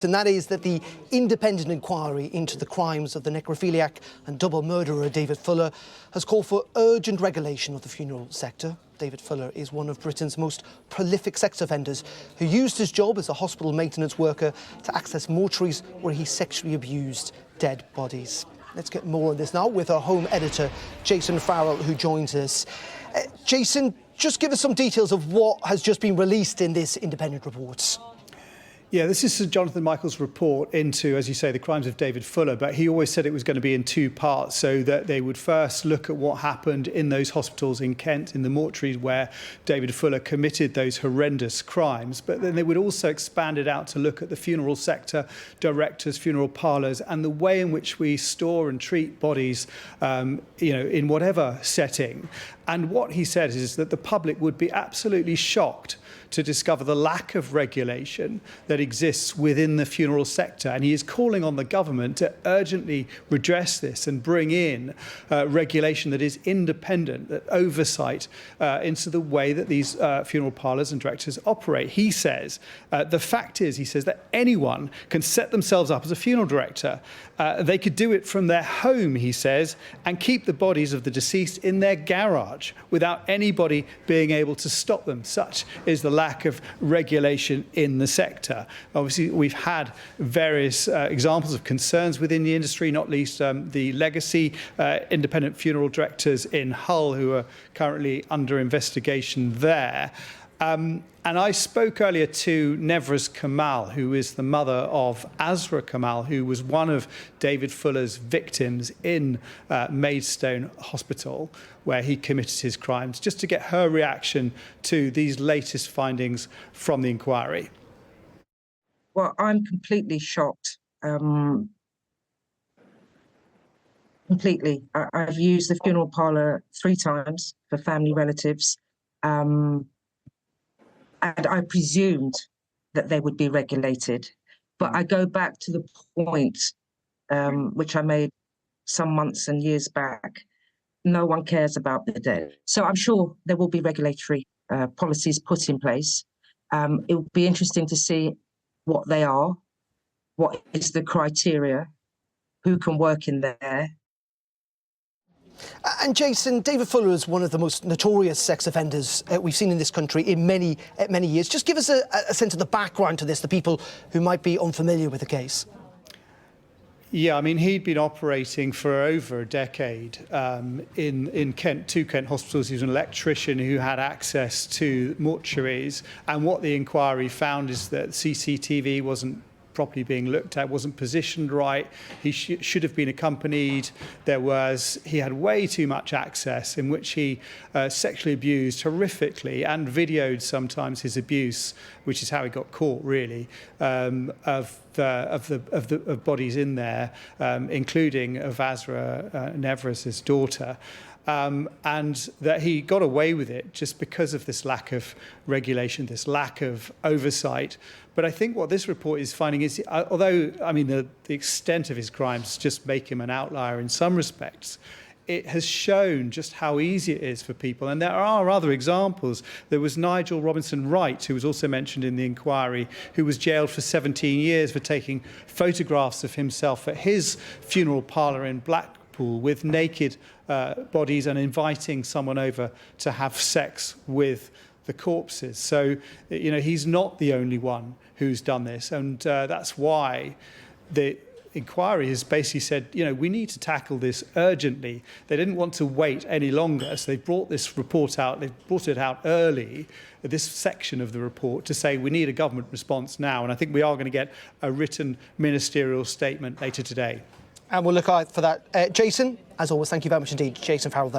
And that is that the independent inquiry into the crimes of the necrophiliac and double murderer David Fuller has called for urgent regulation of the funeral sector. David Fuller is one of Britain's most prolific sex offenders who used his job as a hospital maintenance worker to access mortuaries where he sexually abused dead bodies. Let's get more on this now with our home editor, Jason Farrell, who joins us. Jason, just give us some details of what has just been released in this independent report. Yeah, this is Sir Jonathan Michael's report into, as you say, the crimes of David Fuller, but he always said it was going to be in two parts, so that they would first look at what happened in those hospitals in Kent, in the mortuaries where David Fuller committed those horrendous crimes, but then they would also expand it out to look at the funeral sector, directors, funeral parlours, and the way in which we store and treat bodies, in whatever setting. And what he said is that the public would be absolutely shocked to discover the lack of regulation that exists within the funeral sector. And he is calling on the government to urgently redress this and bring in regulation that is independent, that oversight into the way that these funeral parlours and directors operate. He says, the fact is, he says, that anyone can set themselves up as a funeral director. They could do it from their home, he says, and keep the bodies of the deceased in their garage without anybody being able to stop them. Such is the lack of regulation in the sector. Obviously, we've had various examples of concerns within the industry, not least the legacy independent funeral directors in Hull, who are currently under investigation there. And I spoke earlier to Nevraz Kamal, who is the mother of Azra Kamal, who was one of David Fuller's victims in Maidstone Hospital, where he committed his crimes, just to get her reaction to these latest findings from the inquiry. Well, I'm completely shocked. Completely. I've used the funeral parlour 3 times for family relatives. And I presumed that they would be regulated. But I go back to the point which I made some months and years back. No one cares about the dead. So I'm sure there will be regulatory policies put in place. It will be interesting to see what they are, what is the criteria, who can work in there. And Jason, David Fuller is one of the most notorious sex offenders we've seen in this country in many years. Just give us a sense of the background to this, the people who might be unfamiliar with the case. Yeah, I mean, he'd been operating for over a decade in Kent, 2 Kent hospitals. He was an electrician who had access to mortuaries. And what the inquiry found is that CCTV wasn't properly being looked at, wasn't positioned right. He should have been accompanied. He had way too much access, in which he sexually abused horrifically and videoed sometimes his abuse, which is how he got caught, really, of bodies in there, including of Azra Nevraz's daughter. And that he got away with it just because of this lack of regulation, this lack of oversight. But I think what this report is finding is, although, I mean, the extent of his crimes just make him an outlier in some respects, it has shown just how easy it is for people. And there are other examples. There was Nigel Robinson-Wright, who was also mentioned in the inquiry, who was jailed for 17 years for taking photographs of himself at his funeral parlour in Blackpool with naked bodies and inviting someone over to have sex with the corpses. So, he's not the only one who's done this. And that's why the inquiry has basically said, we need to tackle this urgently. They didn't want to wait any longer, so they brought this report out. They brought it out early, this section of the report, to say we need a government response now. And I think we are going to get a written ministerial statement later today. And we'll look out for that. Jason, as always, thank you very much indeed. Jason Farrell there.